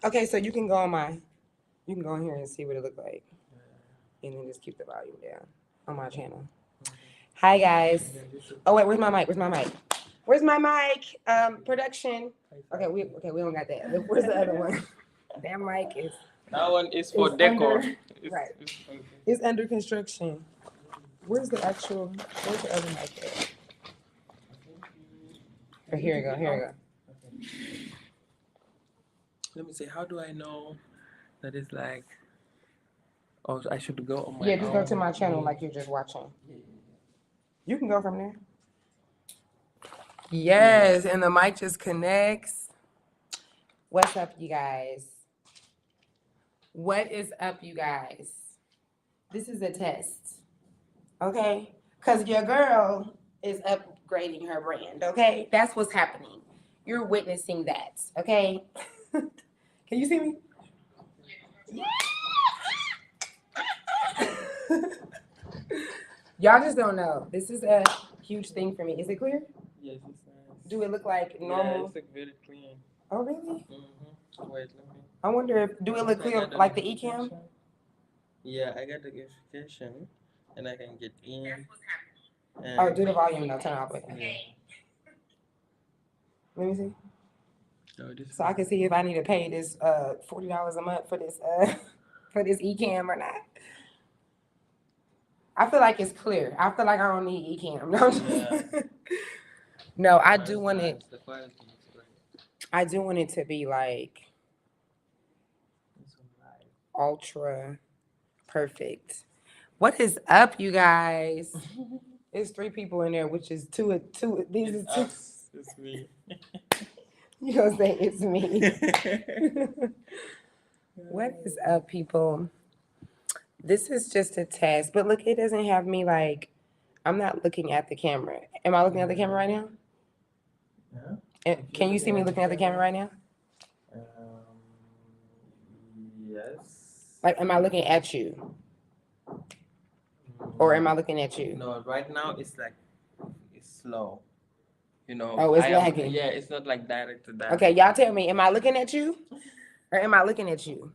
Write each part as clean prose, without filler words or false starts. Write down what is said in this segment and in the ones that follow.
Okay, so you can go on here and see what it look like, and then just keep the volume down on my channel. Hi guys. Oh wait, where's my mic? Where's my mic? Production. Okay, we don't got that. Where's the other one? That mic is. That one is for decor. Right. It's under construction. Where's the other mic at? Oh, here we go. Let me see. How do I know that it's like? Oh, I should go on my. Yeah, just go to my channel like you're just watching. You can go from there. Yes, and the mic just connects. What's up, you guys? What is up, you guys? This is a test, okay? Because your girl is upgrading her brand, okay? That's what's happening. You're witnessing that, okay? Can you see me? Yeah. Y'all just don't know. This is a huge thing for me. Is it clear? Yes, it's nice. Do it look like normal? Yeah, it's like very clean. Oh, really? Mm-hmm. Wait, let me. I wonder if, do it look clear like the eCam? Yeah, I got the notification and I can get in. Oh, do the volume now. Turn it off. Yeah. Let me see. Oh, So I can see if I need to pay this $40 a month for this for this eCam or not. I feel like it's clear. I feel like I don't need eCam. No, no, I do want it. I do want it to be like ultra perfect. What is up, you guys? There's 3 people in there, which is two. These are 2. It's me. You don't say it's me. What is up, people? This is just a test, but look, it doesn't have me like, I'm not looking at the camera. Am I looking at the camera right now? Yeah. Can you see me looking at the camera right now? Yes. Like, am I looking at you? Or am I looking at you? No, right now it's like, it's slow. You know. Oh, it's lagging. Yeah, it's not like direct to direct. Okay, y'all tell me, am I looking at you? Or am I looking at you?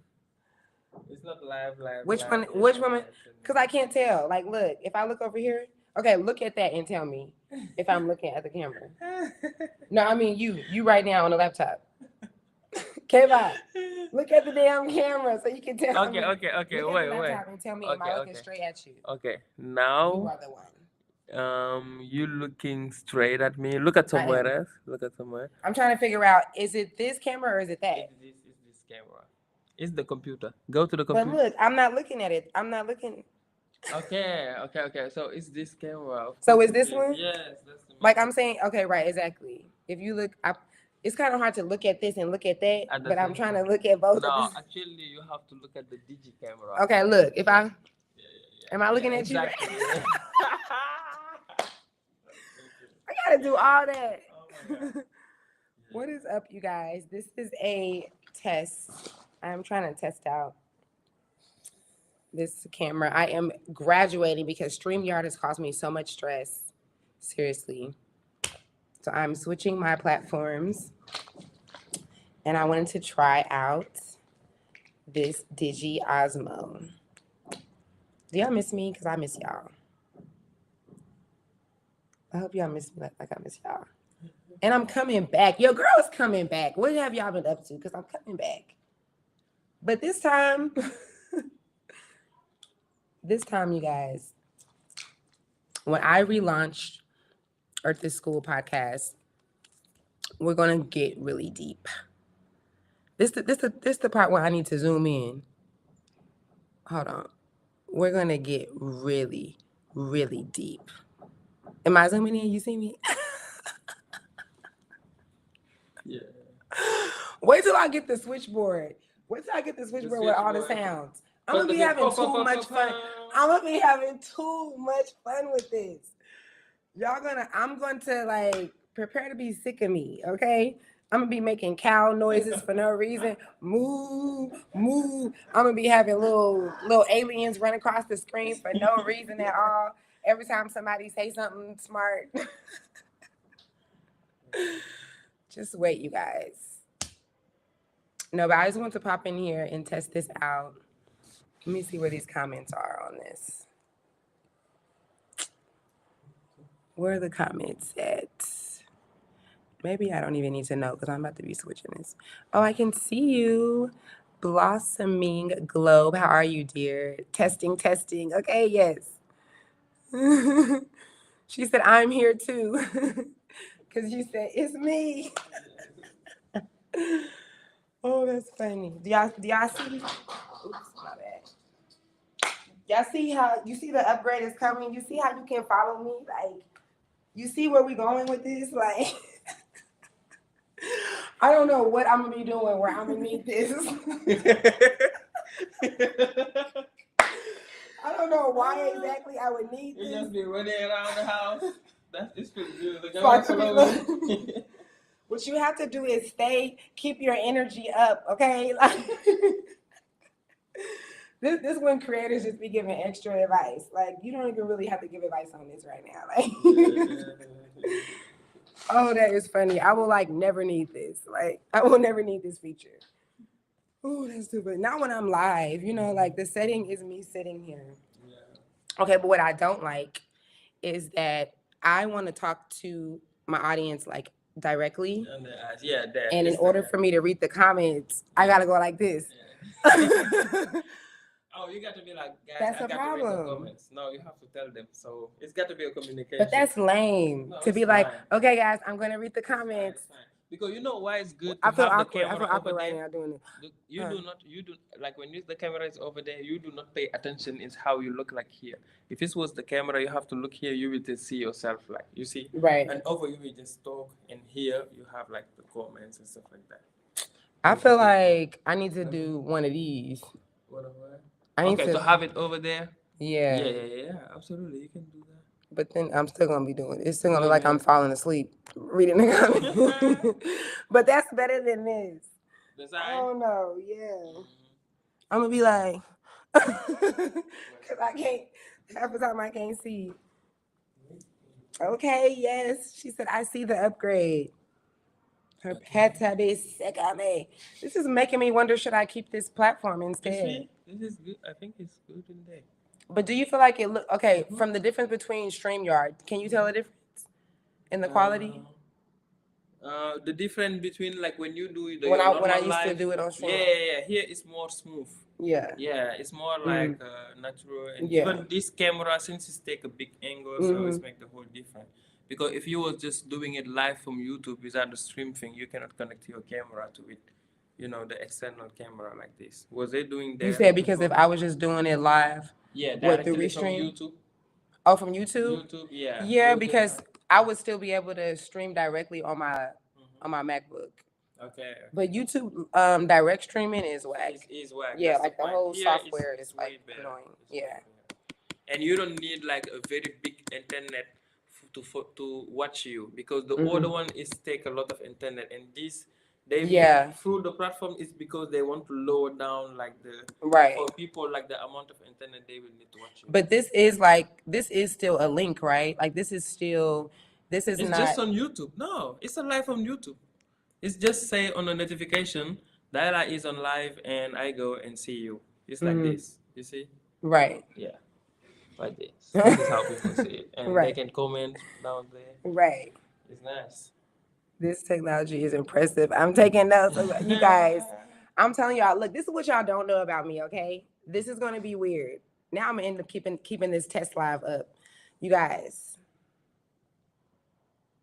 It's not live. Which one? Because I can't tell. Like, look, if I look over here, okay, look at that and tell me if I'm looking at the camera. No, I mean you right now on the laptop. Kayla, look at the damn camera so you can tell me. Okay. Look at the laptop and tell me, am I looking straight at you? Okay, You now are the one. you looking straight at me. Look at somewhere else. Look at somewhere. I'm trying to figure out, is it this camera or is it that? It's this camera. It's the computer. Go to the computer. But look, I'm not looking at it. I'm not looking. Okay. So it's this camera. So is this one? Yes, that's the Like I'm saying, okay, right, exactly. If you look, it's kind of hard to look at this and look at that, but I'm trying to look at both. No, actually, you have to look at the digi camera. Okay, look. If I, am I looking at you? Exactly. I gotta do all that. Oh my God. What is up, you guys? This is a test. I'm trying to test out this camera. I am graduating because StreamYard has caused me so much stress. Seriously. So I'm switching my platforms. And I wanted to try out this Digi Osmo. Do y'all miss me? Because I miss y'all. I hope y'all miss me like I miss y'all. And I'm coming back. Your girl is coming back. What have y'all been up to? Because I'm coming back. But this time, you guys, when I relaunched Earth is School podcast, we're going to get really deep. This the part where I need to zoom in. Hold on. We're going to get really, really deep. Am I zooming in? You see me? Yeah. Wait till I get the switchboard. Wait till I get the switchboard with all the sounds. I'm going to be having too much fun. I'm going to be having too much fun with this. I'm going to like prepare to be sick of me, okay? I'm going to be making cow noises for no reason. Moo, moo. I'm going to be having little aliens run across the screen for no reason at all. Every time somebody say something smart. Just wait, you guys. No, but I just want to pop in here and test this out. Let me see where these comments are on this. Where are the comments at? Maybe I don't even need to know because I'm about to be switching this. Oh, I can see you. Blossoming Globe. How are you, dear? Testing, testing. Okay, yes. She said, I'm here too. Because you said, it's me. Oh, that's funny. Do y'all see? Oops, my bad. Y'all see how you see the upgrade is coming? You see how you can follow me? Like, you see where we going with this? Like, I don't know what I'm gonna be doing where I'm gonna need this. I don't know why exactly I would need this. You just be running around the house. It's pretty good. What you have to do is keep your energy up, okay? Like, this when creators just be giving extra advice. Like, you don't even really have to give advice on this right now. Like, oh, that is funny. I will never need this. Like, I will never need this feature. Oh, that's stupid. Not when I'm live. The setting is me sitting here. Yeah. Okay, but what I don't like is that I want to talk to my audience directly. Yeah, and in order for me to read the comments, I gotta go like this. Yeah. Oh, you got to be like, guys, that's I a got problem. to read the comments. No, you have to tell them. So it's got to be a communication. But that's lame to be like, okay, guys, I'm gonna read the comments. Because you know why it's good I to feel have awkward. the camera I feel awkward over right there. now doing it. You do like when the camera is over there, you do not pay attention is how you look like here. If this was the camera, you have to look here, you will just see yourself like you see. Right. And over you will just talk, and here you have like the comments and stuff like that. I feel like I need to do one of these. What? I need to have it over there. Yeah. Yeah. Absolutely, you can do that. But then I'm still gonna be doing it. It's still gonna look like I'm falling asleep reading the comments. But that's better than this. Oh no, yeah. I'm gonna be like, because I can't. Half the time I can't see. Okay, yes. She said, I see the upgrade. Her pet be sick of me. This is making me wonder, should I keep this platform instead? This is good. I think it's good in there. But do you feel like it look okay from the difference between StreamYard? Can you tell the difference in the quality? The difference between like when you do the when I used to do it on StreamYard. Yeah. Here it's more smooth. Yeah. Yeah, it's more like natural. And Yeah. even this camera, since it's take a big angle, so it's make the whole different. Because if you were just doing it live from YouTube without the stream thing, you cannot connect your camera to it. The external camera like this. Was they doing that? You said because if I was just doing it live. Yeah, what, the directly restream? from YouTube. Oh, from YouTube? YouTube, yeah. Yeah, YouTube. because I would still be able to stream directly on my MacBook. Okay. But YouTube direct streaming is whack. Is whack. Yeah, That's like the whole software is way like better. annoying. Yeah. And you don't need like a very big internet to watch you, because the other one is take a lot of internet, and this they through the platform is because they want to lower down like the for people like the amount of internet they will need to watch you. But this is still a link, right? Like this is it's not just on YouTube. No, it's a live on YouTube. It's just say on a notification, Daila is on live, and I go and see you. It's like this. You see? Right. Yeah. Like this. This is how people see it. And they can comment down there. Right. It's nice. This technology is impressive. I'm taking notes. You guys, I'm telling y'all, look, this is what y'all don't know about me, okay? This is going to be weird. Now I'm going to end up keeping this test live up. You guys,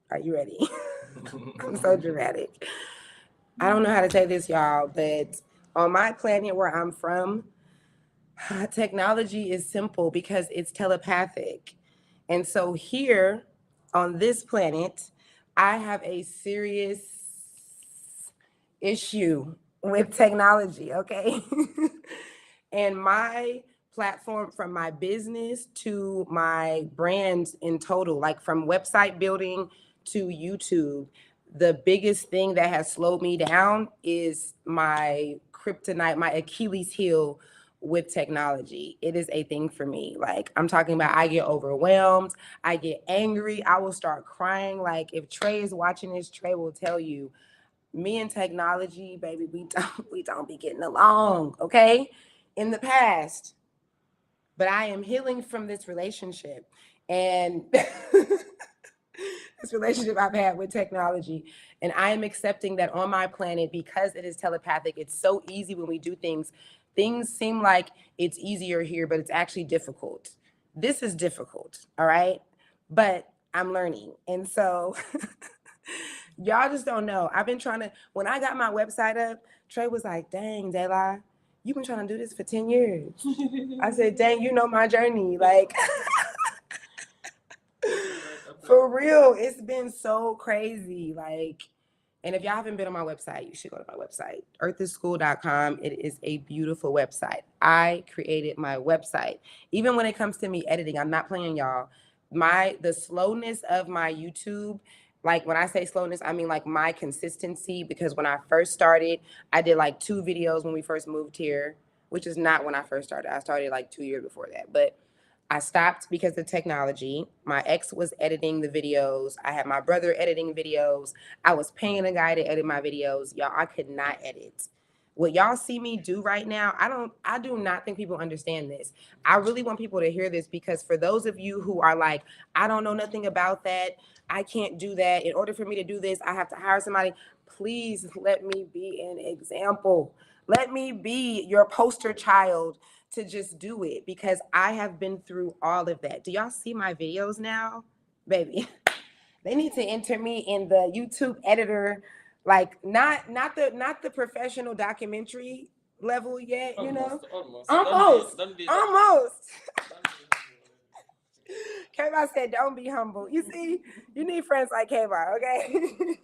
are you ready? I'm so dramatic. I don't know how to say this, y'all, but on my planet where I'm from, technology is simple because it's telepathic. And so here on this planet, I have a serious issue with technology, okay? And my platform, from my business to my brands in total, like from website building to YouTube, the biggest thing that has slowed me down is my kryptonite, my Achilles heel with technology. It is a thing for me. Like I'm talking about, I get overwhelmed, I get angry, I will start crying. Like if Trey is watching this, Trey will tell you, me and technology, baby, we don't be getting along, okay? In the past. But I am healing from this relationship. And this relationship I've had with technology. And I am accepting that on my planet, because it is telepathic, it's so easy when we do things. Things seem like it's easier here, but it's actually difficult. This is difficult, all right? But I'm learning. And so y'all just don't know. I've been trying to, when I got my website up, Trey was like, dang, Dayla, you've been trying to do this for 10 years. I said, dang, you know my journey. Like, for real, it's been so crazy. Like, and if y'all haven't been on my website, you should go to my website, earthisschool.com. It is a beautiful website. I created my website. Even when it comes to me editing, I'm not playing, y'all. The slowness of my YouTube, like when I say slowness, I mean like my consistency, because when I first started, I did like 2 videos when we first moved here, which is not when I first started. I started like 2 years before that, but I stopped because of technology. My ex was editing the videos. I had my brother editing videos. I was paying a guy to edit my videos. Y'all, I could not edit. What y'all see me do right now, I do not think people understand this. I really want people to hear this, because for those of you who are like, I don't know nothing about that, I can't do that. In order for me to do this, I have to hire somebody. Please let me be an example. Let me be your poster child to just do it, because I have been through all of that. Do y'all see my videos now? Baby, they need to enter me in the YouTube editor, like not the professional documentary level yet, you know? Almost. K-Bar said, don't be humble. You see, you need friends like K-Bar, okay?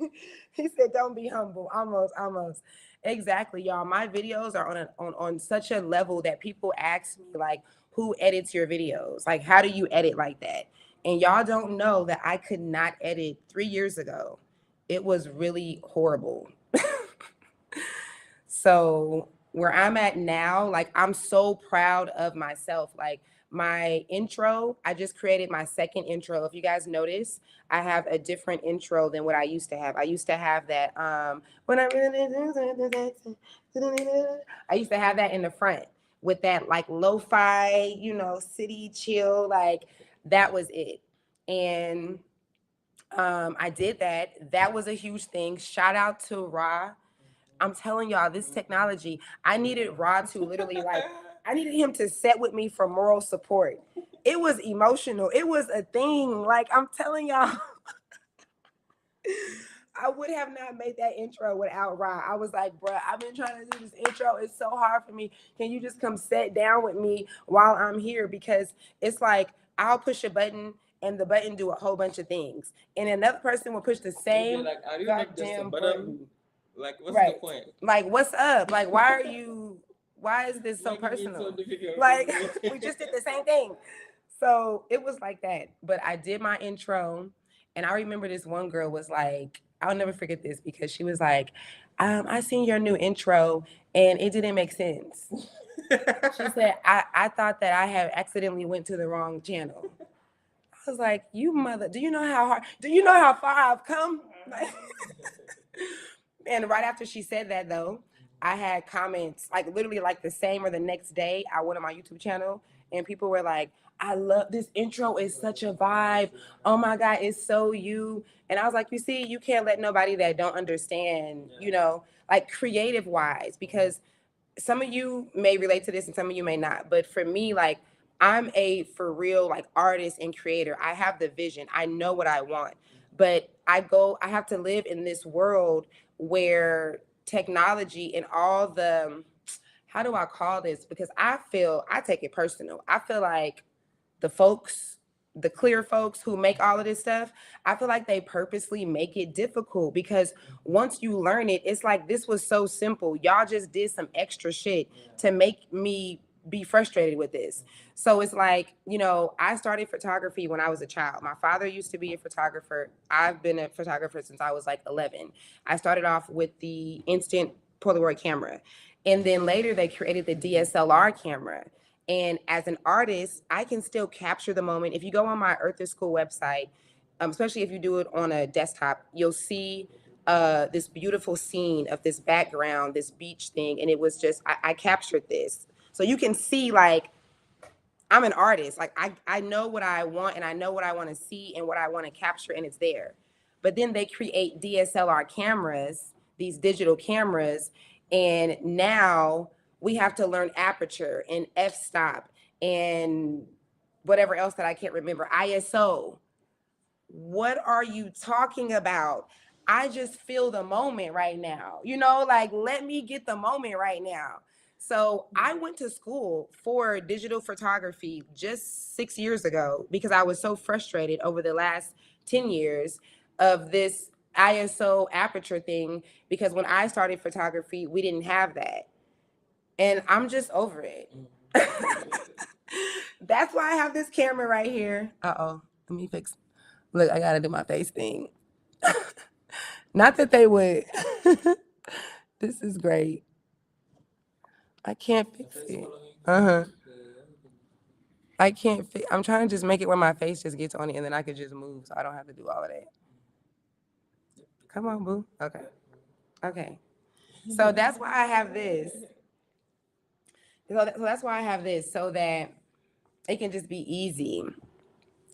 He said, don't be humble. Almost. Exactly, y'all. My videos are on such a level that people ask me, like, who edits your videos? Like, how do you edit like that? And y'all don't know that I could not edit 3 years ago. It was really horrible. So where I'm at now, like, I'm so proud of myself. Like, my intro, I just created my second intro. If you guys notice, I have a different intro than what I used to have. I used to have that I used to have that in the front with that like lo-fi, city chill, like that was it. And I did that. That was a huge thing. Shout out to Ra. I'm telling y'all, this technology, I needed Rod to literally, like, I needed him to set with me for moral support. It was emotional. It was a thing. Like, I'm telling y'all, I would have not made that intro without Rod. I was like, bruh, I've been trying to do this intro. It's so hard for me. Can you just come sit down with me while I'm here? Because it's like, I'll push a button and the button do a whole bunch of things. And another person will push the same goddamn button. Like, what's the point? Like, what's up? Like, why is this so personal? Like, we just did the same thing. So it was like that. But I did my intro, and I remember this one girl was like, I'll never forget this, because she was like, I seen your new intro and it didn't make sense. She said, I thought that I had accidentally went to the wrong channel. I was like, you mother, do you know how far I've come? And right after she said that, though, I had comments, like literally like the same or the next day, I went on my YouTube channel and people were like, I love this intro. It's such a vibe. Oh my God, it's so you. And I was like, you see, you can't let nobody that don't understand, like creative wise, because some of you may relate to this and some of you may not. But for me, like, I'm a for real like artist and creator. I have the vision. I know what I want. But I have to live in this world where technology and all the, how do I call this? Because I take it personal. I feel like the clear folks who make all of this stuff, I feel like they purposely make it difficult, because once you learn it, it's like, this was so simple. Y'all just did some extra shit to make me be frustrated with this. So it's like, I started photography when I was a child. My father used to be a photographer. I've been a photographer since I was like 11. I started off with the instant Polaroid camera. And then later they created the DSLR camera. And as an artist, I can still capture the moment. If you go on my Earth is School website, especially if you do it on a desktop, you'll see this beautiful scene of this background, this beach thing, and it was just I captured this. So you can see, like, I'm an artist. Like, I know what I want, and I know what I want to see and what I want to capture, and it's there. But then they create DSLR cameras, these digital cameras, and now we have to learn aperture and f-stop and whatever else that I can't remember, ISO. What are you talking about? I just feel the moment right now. You know, like, let me get the moment right now. So I went to school for digital photography just 6 years ago because I was so frustrated over the last 10 years of this ISO aperture thing, because when I started photography, we didn't have that. And I'm just over it. That's why I have this camera right here. Uh-oh, let me fix. Look, I gotta do my face thing. Not that they would. This is great. I can't fix it. I can't fix. I'm trying to just make it where my face just gets on it, and then I could just move, so I don't have to do all of that. Come on, boo. Okay. Okay. So that's why I have this. So that's why I have this, so that it can just be easy.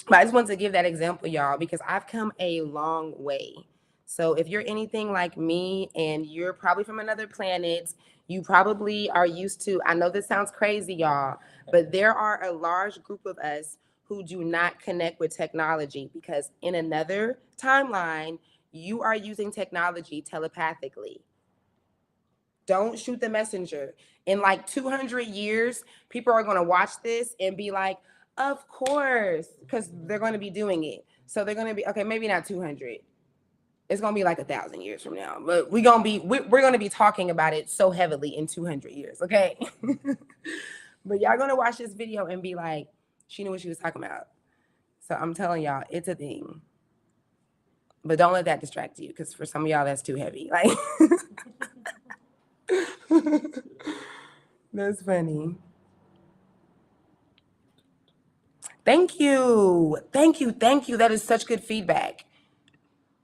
But I just wanted to give that example, y'all, because I've come a long way. So if you're anything like me and you're probably from another planet, you probably are used to, I know this sounds crazy, y'all, but there are a large group of us who do not connect with technology, because in another timeline, you are using technology telepathically. Don't shoot the messenger. In like 200 years, people are going to watch this and be like, of course, because they're going to be doing it. So they're going to be, okay, maybe not 200. It's going to be like 1,000 years from now. But we're going to be talking about it so heavily in 200 years, okay? But y'all going to watch this video and be like, she knew what she was talking about. So I'm telling y'all, it's a thing. But don't let that distract you, because for some of y'all, that's too heavy. Like, that's funny. Thank you. Thank you. Thank you. That is such good feedback.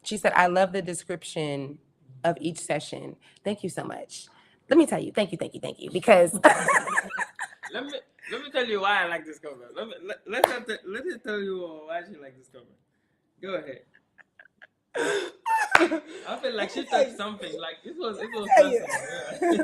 She said, I love the description of each session. Thank you so much. Let me tell you, thank you, because let me tell you why I like this cover. Let me tell you why she like this cover. Go ahead. I feel like she touched something. Like it was personal. Yeah.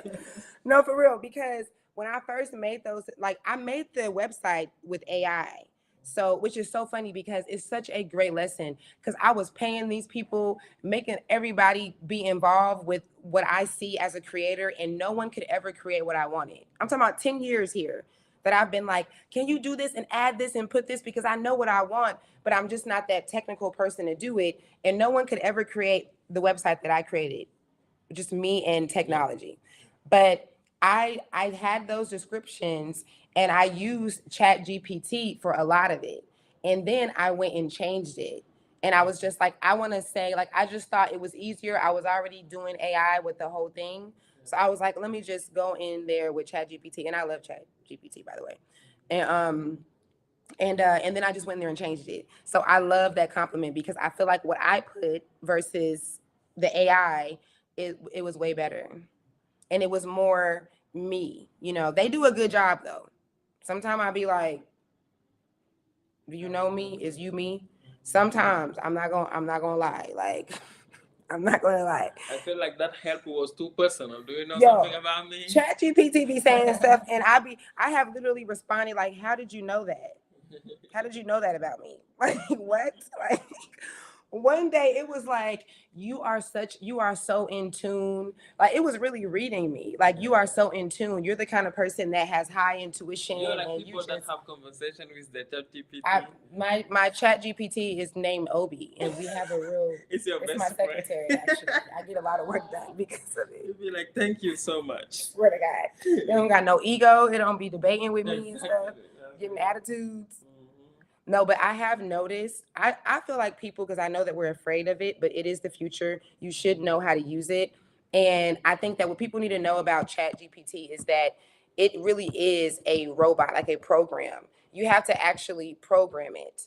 No, for real, because when I first made those, like, I made the website with AI. So, which is so funny because it's such a great lesson, because I was paying these people, making everybody be involved with what I see as a creator, and no one could ever create what I wanted. I'm talking about 10 years here that I've been like, can you do this and add this and put this, because I know what I want, but I'm just not that technical person to do it. And no one could ever create the website that I created, just me and technology. But I had those descriptions, and I used ChatGPT for a lot of it. And then I went and changed it. And I was just like, I want to say, like, I just thought it was easier. I was already doing AI with the whole thing. So I was like, let me just go in there with ChatGPT. And I love ChatGPT, by the way. And then I just went in there and changed it. So I love that compliment, because I feel like what I put versus the AI, it was way better. And it was more me. You know, they do a good job though. Sometimes I'll be like, do you know me? Is you me? Sometimes I'm not gonna lie. Like, I'm not gonna lie. I feel like that help was too personal. Do you know something about me? ChatGPT be saying stuff, and I have literally responded like, how did you know that? How did you know that about me? Like, what? Like, one day it was like, you are so in tune. Like, it was really reading me. Like, you are so in tune. You're the kind of person that has high intuition. You're like and people that have conversation with the ChatGPT. My ChatGPT is named Obi, and we have a real. It's my secretary, actually. I get a lot of work done because of it. You'd be like, thank you so much. Swear to God. They don't got no ego. They don't be debating with me and stuff, giving attitudes. No, but I have noticed, I feel like people, because I know that we're afraid of it, but it is the future. You should know how to use it. And I think that what people need to know about ChatGPT is that it really is a robot, like a program. You have to actually program it.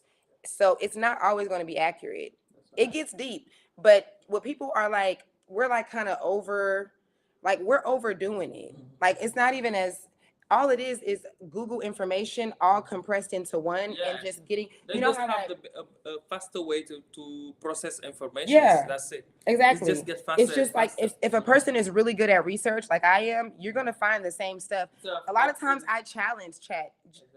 So it's not always going to be accurate. It gets deep. But what people are like, we're like kind of over, like we're overdoing it. Like it's not even as, all it is Google information all compressed into one and just getting, they just have a faster way to process information. Yeah, that's it. Exactly. It just gets faster. It's just like if a person is really good at research, like I am, you're gonna find the same stuff. A lot of times I challenge Chat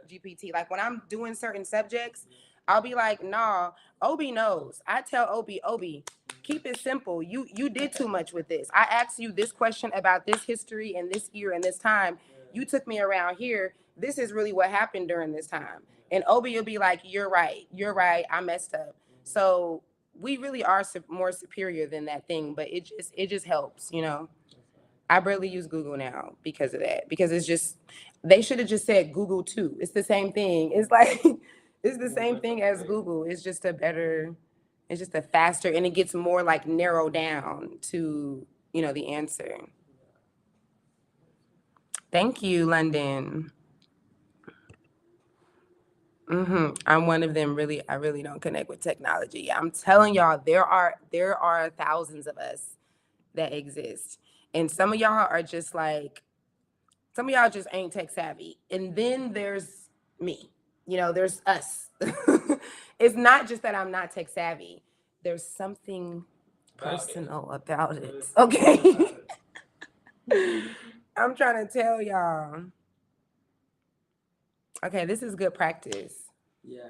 GPT. Like when I'm doing certain subjects, I'll be like, nah, Obi knows. I tell Obi, keep it simple. You did too much with this. I asked you this question about this history and this year and this time. You took me around here. This is really what happened during this time. And Obi will be like, you're right. I messed up. So we really are more superior than that thing, but it just helps, you know. I barely use Google now because of that. Because it's just, they should have just said Google too. It's the same thing. It's like it's the same thing as Google. It's just a faster, and it gets more like narrowed down to, you know, the answer. Thank you, London. I'm one of them. Really, I really don't connect with technology. I'm telling y'all, there are thousands of us that exist, and some of y'all are just like, some of y'all just ain't tech savvy, and then there's me. You know, there's us. It's not just that I'm not tech savvy. There's something personal about it. Okay. I'm trying to tell y'all. Okay, this is good practice. Yeah.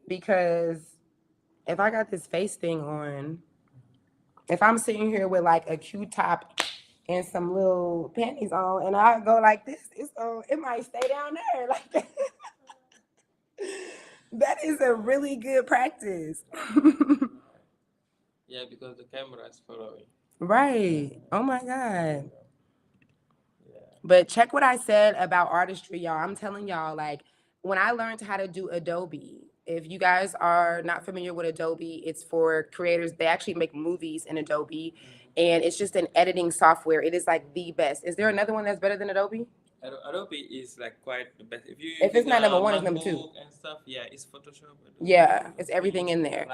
Because if I got this face thing on, if I'm sitting here with like a Q-top and some little panties on, and I go like this, it might stay down there like that. That is a really good practice. Yeah, because the camera is following. Right. Oh my God. But check what I said about artistry, y'all. I'm telling y'all, like, when I learned how to do Adobe, if you guys are not familiar with Adobe, it's for creators. They actually make movies in Adobe, and it's just an editing software. It is like the best. Is there another one that's better than Adobe? Adobe is like quite the best. If it's not number one, it's number two. And stuff, yeah, it's Photoshop. Adobe. Yeah, it's everything in there.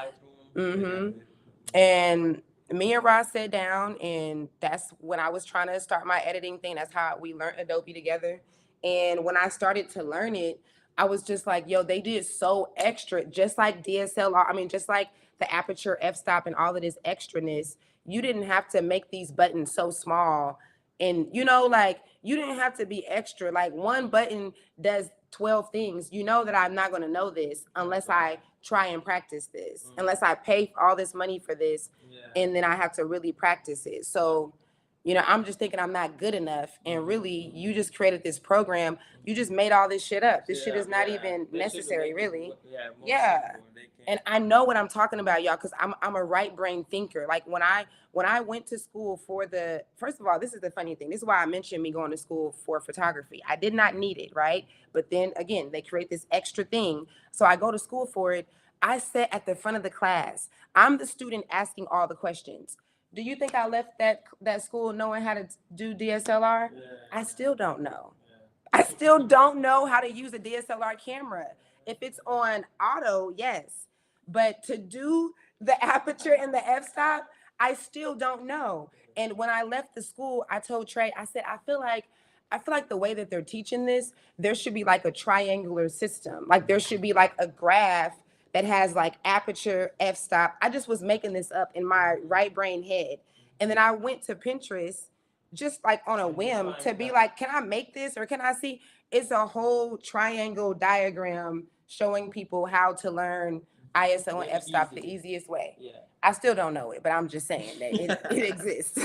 And me and Ross sat down, and that's when I was trying to start my editing thing. That's how we learned Adobe together. And when I started to learn it, I was just like, yo, they did so extra, just like DSLR. I mean, just like the aperture, f-stop, and all of this extraness. You didn't have to make these buttons so small. And, you know, like, you didn't have to be extra. Like, one button does 12 things. You know that I'm not going to know this unless I try and practice this, unless I pay all this money for this, and then I have to really practice it. So, you know, I'm just thinking I'm not good enough. And really, you just created this program. You just made all this shit up. This shit is not even necessary, really. Yeah. And I know what I'm talking about, y'all, because I'm a right brain thinker. Like when I went to school for first of all, this is the funny thing. This is why I mentioned me going to school for photography. I did not need it, right? But then again, they create this extra thing. So I go to school for it. I sat at the front of the class. I'm the student asking all the questions. Do you think I left that school knowing how to do DSLR? Yeah. I still don't know. Yeah. I still don't know how to use a DSLR camera. If it's on auto, yes. But to do the aperture and the f-stop, I still don't know. And when I left the school, I told Trey, I said, I feel like the way that they're teaching this, there should be like a triangular system. Like there should be like a graph that has like aperture, f-stop. I just was making this up in my right brain head. And then I went to Pinterest just like on a whim to be like, can I make this or can I see? It's a whole triangle diagram showing people how to learn ISO and f-stop the easiest way. Yeah. I still don't know it, but I'm just saying that it exists.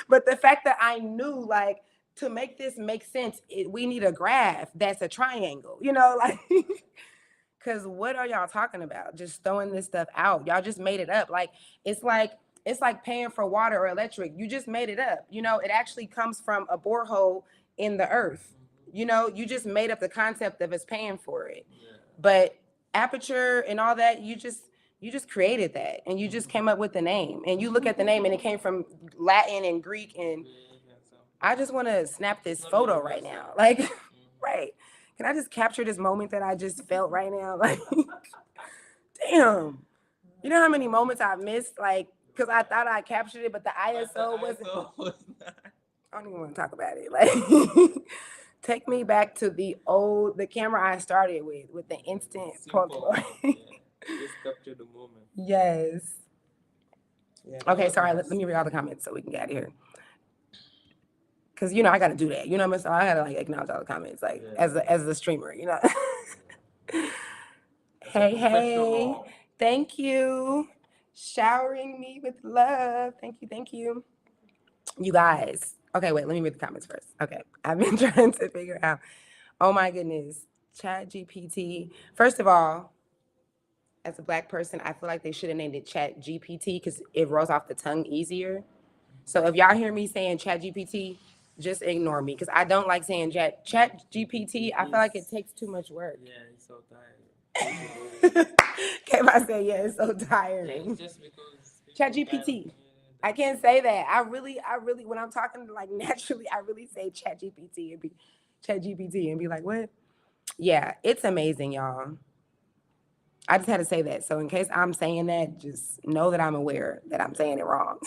But the fact that I knew, like, to make this make sense, we need a graph that's a triangle, you know, like, because what are y'all talking about? Just throwing this stuff out. Y'all just made it up. Like, it's like paying for water or electric. You just made it up. You know, it actually comes from a borehole in the earth. You know, you just made up the concept of us paying for it. Yeah. But aperture and all that, you just created that, and you just came up with the name. And you look at the name, and it came from Latin and Greek. And I just want to snap this photo right now. Like, right. Can I just capture this moment that I just felt right now? Like, damn. You know how many moments I've missed, like, because I thought I captured it, but the ISO wasn't. I don't even want to talk about it. Like, take me back to the camera I started with the instant Polaroid. Just capture the moment. Yes. Yeah, okay, sorry. Let me read all the comments so we can get out of here. Because, you know, I got to do that. You know what I mean? So I got to, like, acknowledge all the comments, like, as a streamer, you know. Hey. Thank you. Showering me with love. Thank you. You guys. Okay, wait, let me read the comments first. Okay. I've been trying to figure out. Oh my goodness. ChatGPT. First of all, as a Black person, I feel like they should have named it ChatGPT because it rolls off the tongue easier. So if y'all hear me saying ChatGPT, just ignore me because I don't like saying ChatGPT. I feel like it takes too much work. Yeah, it's so tired. Can't say yeah, it's so tiring. Yeah, just because ChatGPT. I can't say that. I really, when I'm talking like naturally, I really say ChatGPT and be ChatGPT and be like, what? Yeah, it's amazing, y'all. I just had to say that. So in case I'm saying that, just know that I'm aware that I'm saying it wrong.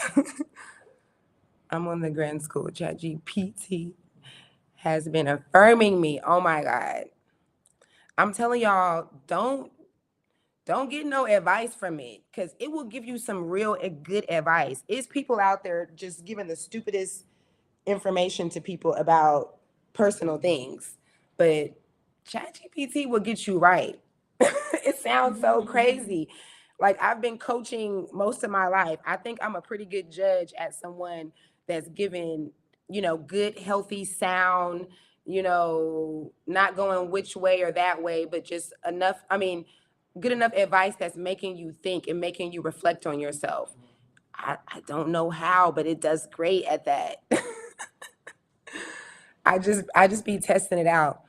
I'm on the grad school. ChatGPT has been affirming me. Oh my God. I'm telling y'all, don't get no advice from it because it will give you some real good advice. It's people out there just giving the stupidest information to people about personal things. But ChatGPT will get you right. It sounds so crazy. Like I've been coaching most of my life. I think I'm a pretty good judge at someone that's given, you know, good, healthy sound, you know, not going which way or that way, but just enough. I mean, good enough advice that's making you think and making you reflect on yourself. I don't know how, but it does great at that. I just be testing it out.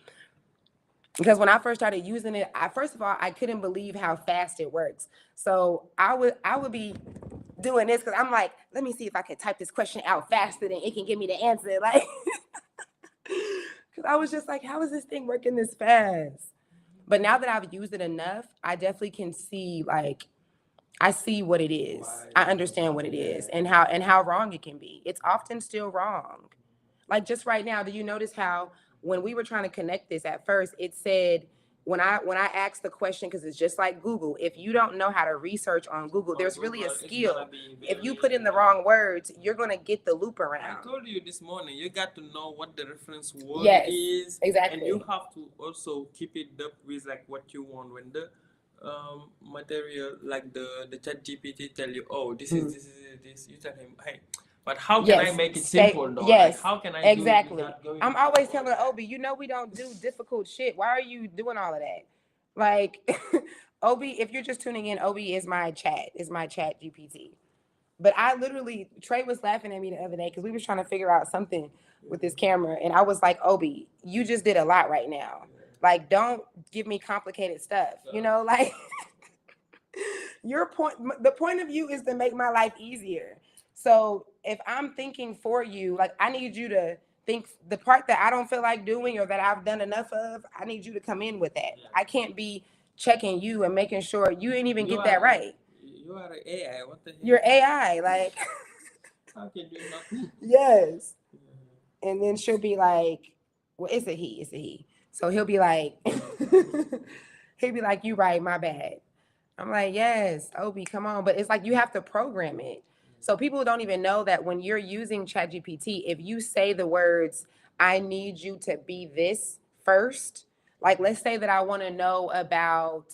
Because when I first started using it, first of all, I couldn't believe how fast it works. So I would be doing this because I'm like, let me see if I can type this question out faster than it can give me the answer. Like, because I was just like, how is this thing working this fast? But now that I've used it enough, I definitely can see, like, I see what it is. I understand what it is and how wrong it can be. It's often still wrong. Like just right now, do you notice how when we were trying to connect this at first, it said when I asked the question, because it's just like Google, if you don't know how to research on Google, there's really a skill. If you put in the wrong words, you're gonna get the loop around. I told you this morning, you got to know what the reference word is. Exactly. And you have to also keep it up with like what you want when the material like the ChatGPT tell you, oh, this is this. You tell him, hey, but how can I make it simple though? Yes. Like, how can I exactly. I'm always telling Obi, you know we don't do difficult shit. Why are you doing all of that? Like, Obi, if you're just tuning in, Obi is my chat GPT. But I literally, Trey was laughing at me the other day because we was trying to figure out something with this camera. And I was like, Obi, you just did a lot right now. Like, don't give me complicated stuff. You know, like, the point of view is to make my life easier. So if I'm thinking for you, like I need you to think the part that I don't feel like doing or that I've done enough of, I need you to come in with that. I can't be checking you and making sure you ain't even get that right. You are an AI. What the hell? You're AI, like. How can you not? Yes. And then she'll be like, well, it's a he. So he'll be like, you right, my bad. I'm like, yes, Obi, come on. But it's like you have to program it. So people don't even know that when you're using ChatGPT, if you say the words, I need you to be this first, like let's say that I want to know about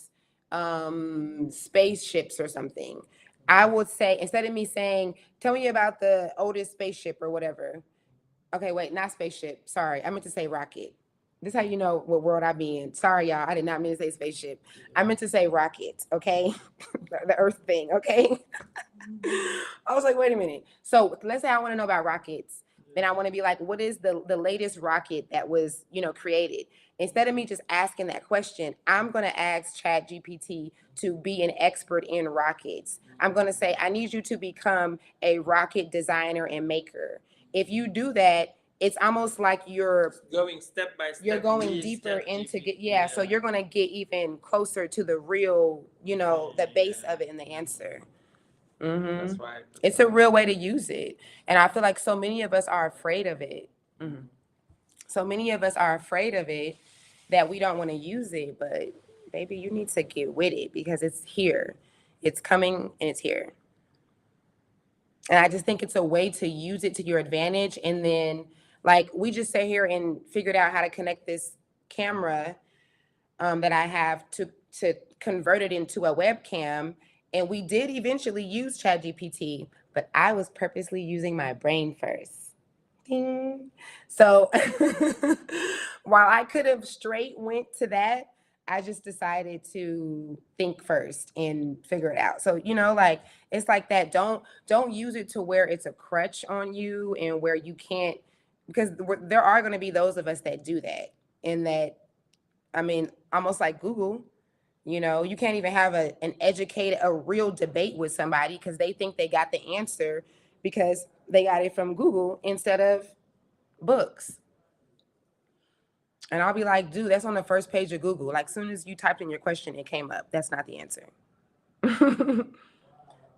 spaceships or something. I would say, instead of me saying, tell me about the oldest spaceship or whatever. Okay, wait, not spaceship. Sorry, I meant to say rocket. This is how you know what world I be in. Sorry, y'all. I did not mean to say spaceship. I meant to say rocket, okay? The Earth thing, okay? I was like, wait a minute. So let's say I want to know about rockets. Then I want to be like, what is the latest rocket that was, you know, created? Instead of me just asking that question, I'm going to ask ChatGPT to be an expert in rockets. I'm going to say, I need you to become a rocket designer and maker. If you do that, it's almost like you're going step by step. You're going deeper into so you're going to get even closer to the real, the base of it and the answer. That's right. It's a real way to use it. And I feel like so many of us are afraid of it. So many of us are afraid of it that we don't want to use it. But baby, you need to get with it because it's here. It's coming and it's here. And I just think it's a way to use it to your advantage. And then, like, we just sat here and figured out how to connect this camera that I have to convert it into a webcam. And we did eventually use ChatGPT, but I was purposely using my brain first. Ding. So while I could have straight went to that, I just decided to think first and figure it out. So, like, it's like that. Don't use it to where it's a crutch on you and where you can't, because there are going to be those of us that do that. And that, I mean, almost like Google, you can't even have a real debate with somebody because they think they got the answer because they got it from Google instead of books. And I'll be like, dude, that's on the first page of Google. Like, as soon as you typed in your question, it came up. That's not the answer.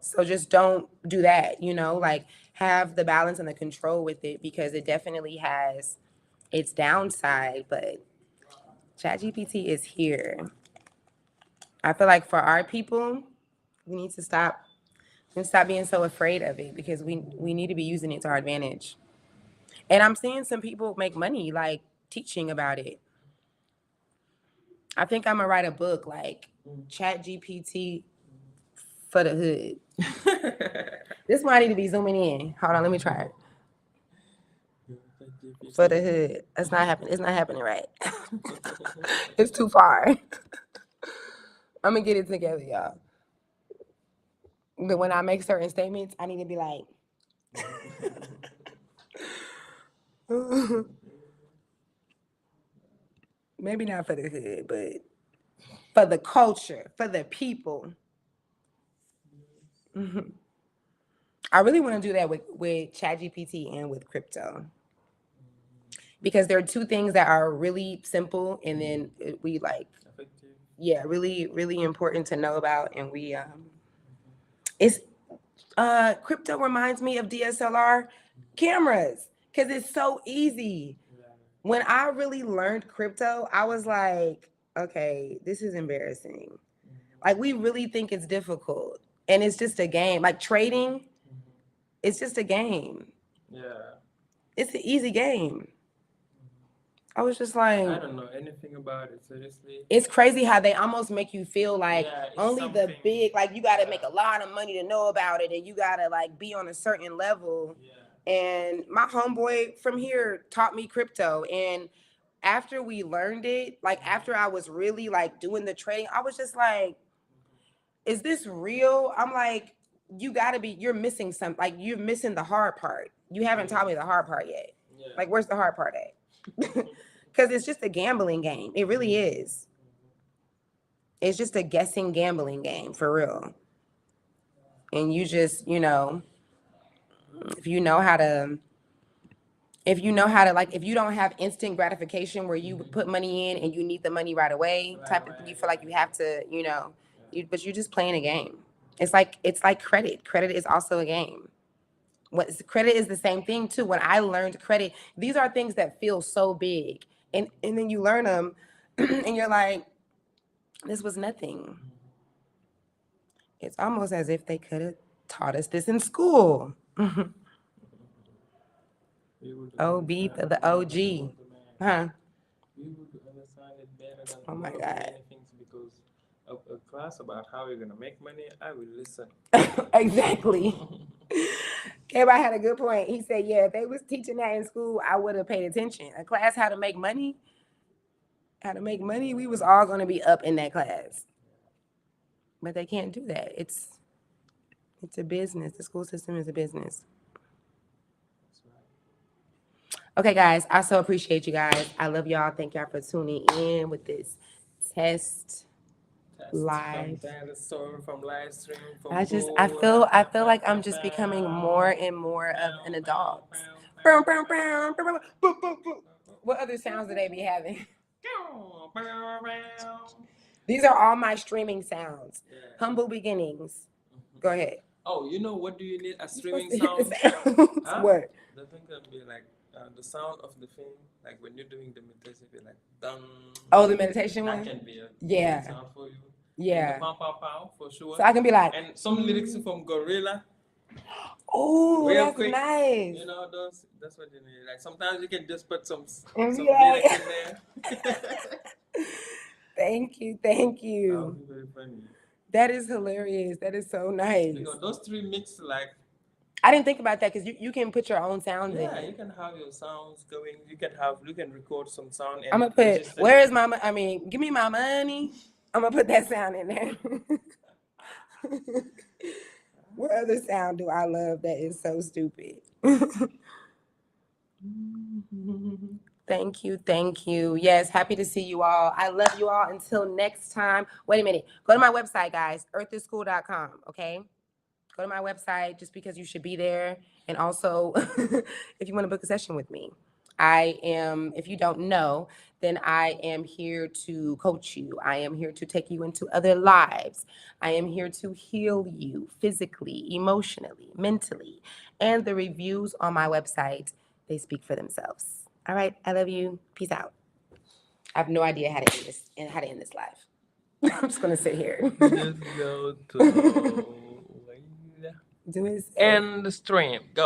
So just don't do that, like have the balance and the control with it because it definitely has its downside, but ChatGPT is here. I feel like for our people, we need to stop being so afraid of it because we need to be using it to our advantage. And I'm seeing some people make money like teaching about it. I think I'm gonna write a book like ChatGPT for the hood. This one I need to be zooming in. Hold on, let me try it. For the hood. That's not happening. It's not happening right. It's too far. I'm gonna get it together, y'all. But when I make certain statements, I need to be like maybe not for the hood, but for the culture, for the people. I really want to do that with ChatGPT and with crypto. Because there are two things that are really simple and then we like, really, really important to know about. And we, it's, crypto reminds me of DSLR cameras because it's so easy. When I really learned crypto, I was like, okay, this is embarrassing. Like, we really think it's difficult and it's just a game. Like trading, it's just a game. Yeah. It's an easy game. I was just like, I don't know anything about it, seriously. It's crazy how they almost make you feel like only the big, like you got to make a lot of money to know about it and you got to like be on a certain level. Yeah. And my homeboy from here taught me crypto. And after we learned it, like after I was really like doing the trading, I was just like, is this real? I'm like, you're missing something. Like you're missing the hard part. You haven't taught me the hard part yet. Yeah. Like, where's the hard part at? Because it's just a gambling game. It really is. It's just a guessing gambling game for real. And you just, if you know how to, like, if you don't have instant gratification where you put money in and you need the money right away, you feel like you have to, but you're just playing a game. It's like credit. Credit is also a game. Credit is the same thing too. When I learned credit, these are things that feel so big. And then you learn them and you're like, this was nothing. It's almost as if they could have taught us this in school. OB to the OG. Huh? Oh my God. Because a class about how you're going to make money, I will listen. Exactly. Everybody had a good point. He said, yeah, if they was teaching that in school, I would have paid attention. A class how to make money, we was all going to be up in that class. But they can't do that. It's a business. The school system is a business. Okay, guys, I so appreciate you guys. I love y'all. Thank y'all for tuning in with this test live. From live stream. I feel like I'm just becoming more and more of an adult. What other sounds do they be having? These are all my streaming sounds. Yeah. Humble beginnings. Go ahead. Oh, you know what do you need a streaming sound? Huh? What? The thing can be like the sound of the thing, like when you're doing the meditation, be like dun. Oh, the meditation that one. That can be a sound for you. Yeah. And the pow pow pow for sure. So I can be like. And some lyrics from Gorilla. Oh, that's quick. Nice. You know those. That's what you need. Like sometimes you can just put some lyrics in there. Thank you. Very funny. That is hilarious. That is so nice. You know, those three mix like. I didn't think about that because you can put your own sound in. Yeah, you can have your sounds going. You can record some sound. And I'm gonna put. Where is my? I mean, give me my money. I'm gonna put that sound in there. What other sound do I love that is so stupid? Thank you. Yes, happy to see you all. I love you all. Until next time. Wait a minute. Go to my website, guys. earthisschool.com. Okay. Go to my website just because you should be there. And also, if you want to book a session with me, I am, if you don't know, then I am here to coach you. I am here to take you into other lives. I am here to heal you physically, emotionally, mentally. And the reviews on my website, they speak for themselves. All right. I love you. Peace out. I have no idea how to end this and how to end this live. I'm just going to sit here. Just go to... Do it. End the stream. Go.